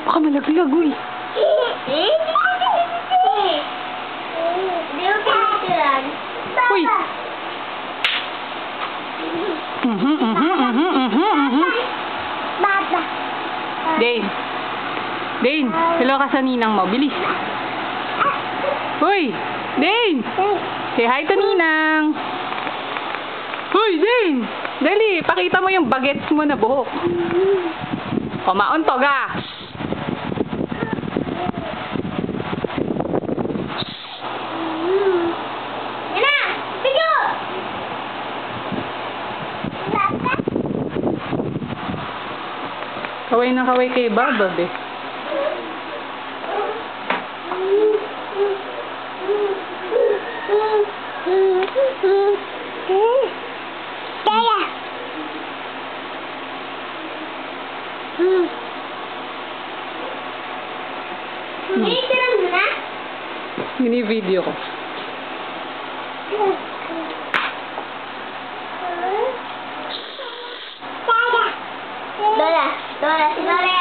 Baka malaglag, uy. Uy. Dane. Dane, hello ka sa ninang mo. Bilis. Uy, Dane. Say hi to ninang. Uy, Dane. Dali, pakita mo yung bagets mo na buhok. Kumaon to, ga. Kaway na kaway kay Baba, be. Kaya. Binitiran mo na? Mini-video ko. Dora, si Dora